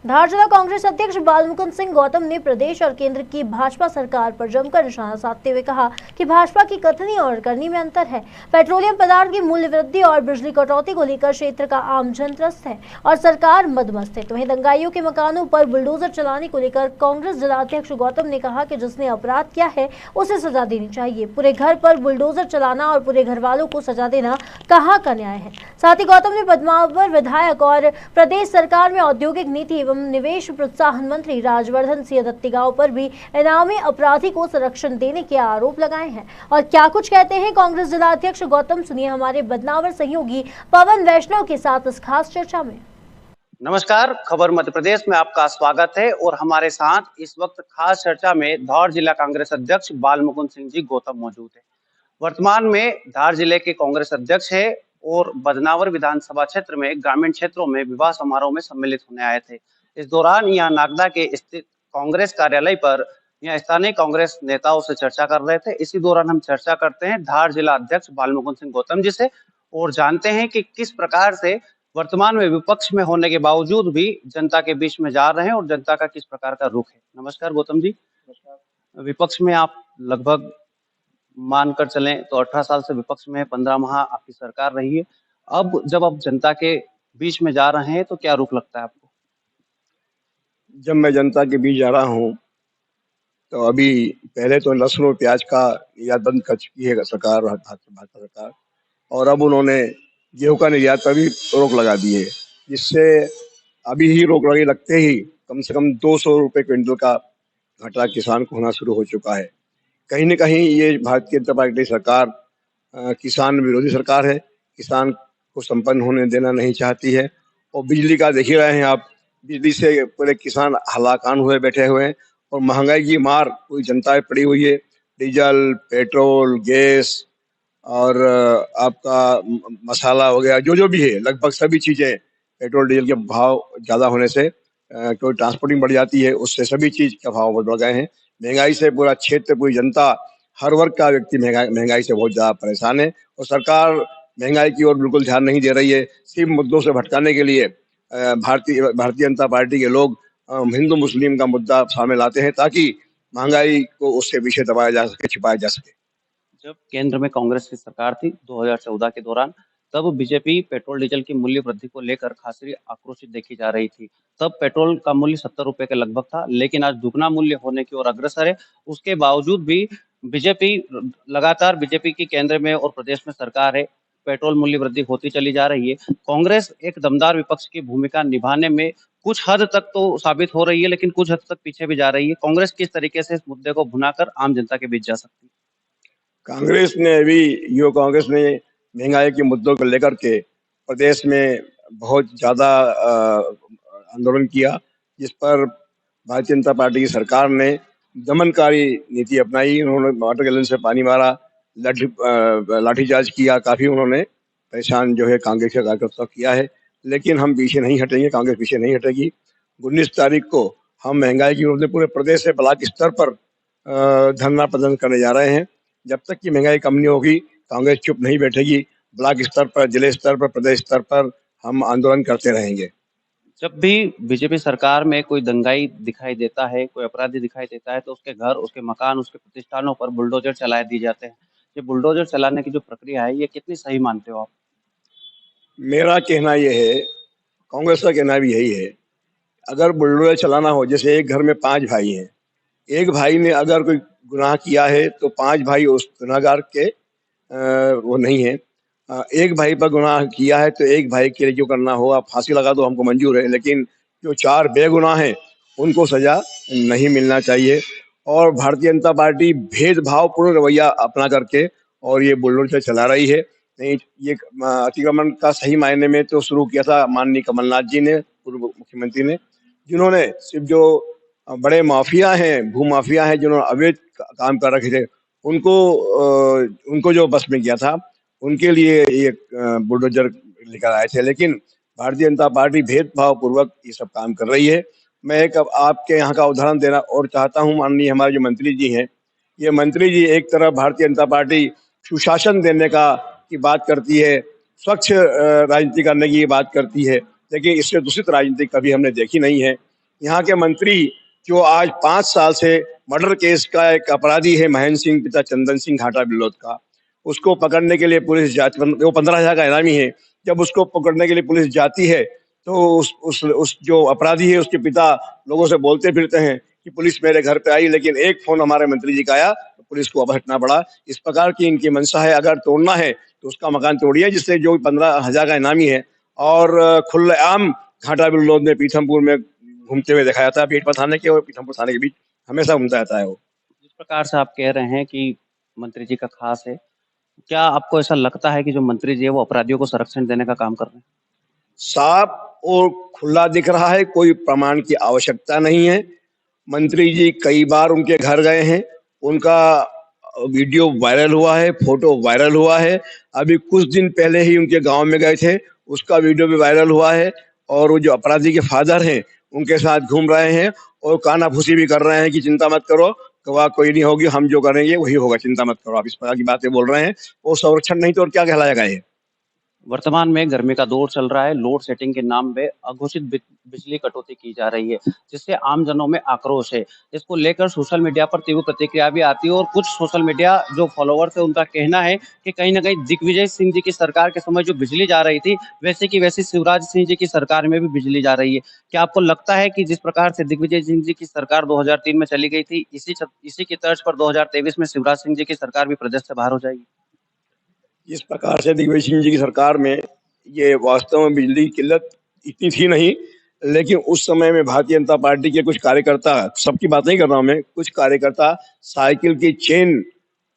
धार जिला कांग्रेस अध्यक्ष बालमुकुंद सिंह गौतम ने प्रदेश और केंद्र की भाजपा सरकार पर जमकर निशाना साधते हुए कहा कि भाजपा की कथनी और करनी में अंतर है। पेट्रोलियम पदार्थ की मूल्य वृद्धि और बिजली कटौती को लेकर क्षेत्र का आम जन त्रस्त है और सरकार मदमस्त है। तो वहीं दंगाइयों के मकानों पर बुलडोजर चलाने को लेकर कांग्रेस जिला अध्यक्ष गौतम ने कहा कि जिसने अपराध किया है उसे सजा देनी चाहिए। पूरे घर पर बुलडोजर चलाना और पूरे घर वालों को सजा देना कहाँ का न्याय है। साथ ही गौतम ने पद्मावर विधायक और प्रदेश सरकार में औद्योगिक नीति एवं निवेश प्रोत्साहन मंत्री राजवर्धन सिंह दत्तीगांव पर भी इनामी अपराधी को संरक्षण देने के आरोप लगाए हैं। और क्या कुछ कहते हैं कांग्रेस जिला अध्यक्ष गौतम, सुनिए हमारे बदनावर सहयोगी पवन वैष्णव के साथ इस खास चर्चा में। नमस्कार, खबर मध्य प्रदेश में आपका स्वागत है और हमारे साथ इस वक्त खास चर्चा में धार जिला कांग्रेस अध्यक्ष बालमुकुंद सिंह जी गौतम मौजूद है। वर्तमान में धार जिले के कांग्रेस अध्यक्ष है और बदनावर विधानसभा क्षेत्र में ग्रामीण क्षेत्रों में विवाह समारोह में सम्मिलित होने आए थे। इस दौरान यहाँ नागदा के स्थित कांग्रेस कार्यालय पर यहाँ स्थानीय कांग्रेस नेताओं से चर्चा कर रहे थे। इसी दौरान हम चर्चा करते हैं धार जिला अध्यक्ष बालमुकुंद सिंह गौतम जी से और जानते हैं कि किस प्रकार से वर्तमान में विपक्ष में होने के बावजूद भी जनता के बीच में जा रहे हैं और जनता का किस प्रकार का रुख है। नमस्कार गौतम जी। नमस्कार। विपक्ष में आप लगभग मानकर चलें तो 18 साल से विपक्ष में 15 माह आपकी सरकार रही है। अब जब आप जनता के बीच में जा रहे हैं तो क्या रुख लगता है आपको? जब मैं जनता के बीच जा रहा हूँ तो अभी पहले तो लहसुन और प्याज का निर्यात बंद कर चुकी है सरकार, भाजपा सरकार, और अब उन्होंने गेहूं का निर्यात पर भी रोक लगा दी है, जिससे अभी ही रोक लगते ही कम से कम 200 रुपये क्विंटल का घाटा किसान को होना शुरू हो चुका है। कहीं न कहीं ये भारतीय जनता पार्टी सरकार किसान विरोधी सरकार है, किसान को संपन्न होने देना नहीं चाहती है। और बिजली का देख ही रहे हैं आप, बिजली से पूरे किसान हलाकान हुए बैठे हुए हैं और महंगाई की मार पूरी जनता पे पड़ी हुई है। डीजल, पेट्रोल, गैस और आपका मसाला वगैरह जो भी है, लगभग सभी चीज़ें पेट्रोल डीजल के भाव ज़्यादा होने से कोई ट्रांसपोर्टिंग बढ़ जाती है, उससे सभी चीज़ का भाव बढ़ गए हैं। महंगाई से पूरा क्षेत्र, पूरी जनता, हर वर्ग का व्यक्ति महंगाई से बहुत ज़्यादा परेशान है और सरकार महंगाई की ओर बिल्कुल ध्यान नहीं दे रही है। सिर्फ मुद्दों से भटकाने के लिए भारतीय जनता पार्टी के लोग हिंदू मुस्लिम का मुद्दा सामने लाते हैं ताकि महंगाई को उसके पीछे दबाया जा सके, छिपाया जा सके। जब केंद्र में कांग्रेस की सरकार थी 2014 के दौरान, तब बीजेपी पेट्रोल डीजल की मूल्य वृद्धि को लेकर खासी आक्रोशित देखी जा रही थी। तब पेट्रोल का मूल्य 70 रुपए के लगभग था, लेकिन आज दुगना मूल्य होने की ओर अग्रसर है। उसके बावजूद भी बीजेपी लगातार, बीजेपी की केंद्र में और प्रदेश में सरकार है, पेट्रोल मूल्य वृद्धि होती चली जा रही है। कांग्रेस एक दमदार विपक्ष की भूमिका निभाने में कुछ हद तक तो साबित हो रही है, लेकिन कुछ हद तक पीछे भी जा रही है। कांग्रेस किस तरीके से इस मुद्दे को भुनाकर आम जनता के बीच जा सकती है? कांग्रेस ने अभी, युवा कांग्रेस ने महंगाई के मुद्दों को लेकर के प्रदेश में बहुत ज़्यादा आंदोलन किया, जिस पर भारतीय जनता पार्टी की सरकार ने दमनकारी नीति अपनाई। उन्होंने वाटर गैलन से पानी मारा, लाठीचार्ज किया, काफ़ी उन्होंने परेशान जो है कांग्रेस के कार्यकर्ता किया है। लेकिन हम पीछे नहीं हटेंगे, कांग्रेस पीछे नहीं हटेगी। 19 तारीख को हम महंगाई के विरुद्ध पूरे प्रदेश से ब्लॉक स्तर पर धरना प्रदर्शन करने जा रहे हैं। जब तक कि महंगाई कम नहीं होगी, कांग्रेस चुप नहीं बैठेगी। ब्लॉक स्तर पर, जिले स्तर पर, प्रदेश स्तर पर हम आंदोलन करते रहेंगे। जब भी बीजेपी सरकार में कोई दंगाई दिखाई देता है, कोई अपराधी दिखाई देता है, तो उसके घर, उसके मकान, उसके प्रतिष्ठानों पर बुलडोजर चलाए दिए जाते हैं। ये बुलडोजर चलाने की जो प्रक्रिया है, ये कितनी सही मानते हो आप? मेरा कहना यह है, कांग्रेस का कहना भी यही है, अगर बुलडोजर चलाना हो, जैसे एक घर में 5 भाई हैं, एक भाई ने अगर कोई गुनाह किया है तो 5 भाई उस गुनाहगार के वो नहीं है। एक भाई पर गुनाह किया है तो एक भाई के लिए जो करना हो, आप फांसी लगा दो, हमको मंजूर है, लेकिन जो 4 बेगुनाह हैं उनको सजा नहीं मिलना चाहिए। और भारतीय जनता पार्टी भेदभावपूर्ण रवैया अपना करके और ये बुलडोजर चला रही है। नहीं, ये अतिक्रमण का सही मायने में तो शुरू किया था माननीय कमलनाथ जी ने, पूर्व मुख्यमंत्री ने, जिन्होंने सिर्फ जो बड़े माफिया हैं, भू माफिया हैं, जिन्होंने अवैध काम कर रखे थे, उनको जो बस में किया था, उनके लिए ये बुलडोजर लेकर आए थे। लेकिन भारतीय जनता पार्टी भेदभाव पूर्वक ये सब काम कर रही है। मैं एक आपके यहाँ का उदाहरण देना और चाहता हूँ। माननीय हमारे जो मंत्री जी हैं, ये मंत्री जी एक तरफ भारतीय जनता पार्टी सुशासन देने की बात करती है, स्वच्छ राजनीति करने की बात करती है, लेकिन इससे दूषित राजनीति कभी हमने देखी नहीं है। यहाँ के मंत्री जो आज 5 साल से मर्डर केस का एक अपराधी है, महेंद्र सिंह पिता चंदन सिंह घाटा बिल्लौद का, उसको पकड़ने के लिए पुलिस जाती, वो 15,000 का इनामी है। जब उसको पकड़ने के लिए पुलिस जाती है तो उस जो अपराधी है उसके पिता लोगों से बोलते फिरते हैं कि पुलिस मेरे घर पे आई, लेकिन एक फोन हमारे मंत्री जी का आया तो पुलिस को अब हटना पड़ा। इस प्रकार की इनकी मंशा है। अगर तोड़ना है तो उसका मकान तोड़िए, जिससे जो 15,000 का इनामी है और खुलेआम घाटा बिल्लौद में पीथमपुर में घूमते हुए देखा जाता है। पीठपा थाने के और पीथमपुर थाने के बीच हमेशा घूमता रहता है वो। जिस प्रकार से आप कह रहे हैं कि मंत्री जी का खास है, क्या आपको ऐसा लगता है कि जो मंत्री जी है वो अपराधियों को संरक्षण देने का काम कर रहे हैं? साफ और खुला दिख रहा है, कोई प्रमाण की आवश्यकता नहीं है। मंत्री जी कई बार उनके घर गए हैं, उनका वीडियो वायरल हुआ है, फोटो वायरल हुआ है। अभी कुछ दिन पहले ही उनके गांव में गए थे, उसका वीडियो भी वायरल हुआ है। और वो जो अपराधी के फादर हैं उनके साथ घूम रहे हैं और कानाफूसी भी कर रहे हैं कि चिंता मत करो, गवाह कोई नहीं होगी, हम जो करेंगे वही होगा, चिंता मत करो। आप इस प्रकार की बातें बोल रहे हैं, वो संरक्षण नहीं तो और क्या कहलाएगा ये? वर्तमान में गर्मी का दौर चल रहा है, लोड सेटिंग के नाम पे अघोषित बिजली कटौती की जा रही है, जिससे आमजनों में आक्रोश है। इसको लेकर सोशल मीडिया पर तीव्र प्रतिक्रिया भी आती है और कुछ सोशल मीडिया जो फॉलोअर्स है उनका कहना है कि कहीं ना कहीं दिग्विजय सिंह जी की सरकार के समय जो बिजली जा रही थी वैसे की वैसी शिवराज सिंह जी की सरकार में भी बिजली जा रही है। क्या आपको लगता है कि जिस प्रकार से दिग्विजय सिंह जी की सरकार 2003 में चली गई थी, इसी की तर्ज पर 2023 में शिवराज सिंह जी की सरकार भी प्रदेश से बाहर हो जाएगी? इस प्रकार से दिग्विजय सिंह जी की सरकार में ये वास्तव में बिजली की किल्लत इतनी थी नहीं, लेकिन उस समय में भारतीय जनता पार्टी के कुछ कार्यकर्ता, सबकी बात नहीं कर रहा हूं मैं, कुछ कार्यकर्ता साइकिल की चेन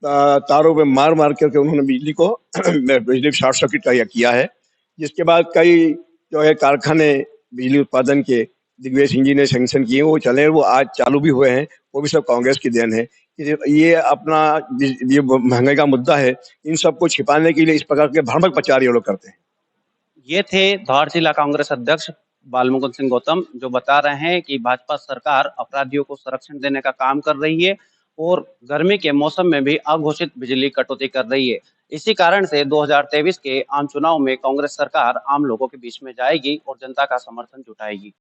तारों पे मार मार करके उन्होंने बिजली को बिजली शॉर्ट सर्किट किया है, जिसके बाद कई जो है कारखाने बिजली उत्पादन के दिग्विजय सिंह जी ने सैंक्शन किए, वो चले, वो आज चालू भी हुए हैं। वो भी सब कांग्रेस की देन है। ये अपना ये महंगाई का मुद्दा है, इन सबको छिपाने के लिए इस प्रकार के भ्रामक प्रचार ये लोग करते हैं। ये थे धार जिला कांग्रेस अध्यक्ष बालमुकुंद सिंह गौतम, जो बता रहे हैं कि भाजपा सरकार अपराधियों को संरक्षण देने का काम कर रही है और गर्मी के मौसम में भी अघोषित बिजली कटौती कर रही है। इसी कारण से 2023 के आम चुनाव में कांग्रेस सरकार आम लोगों के बीच में जाएगी और जनता का समर्थन जुटाएगी।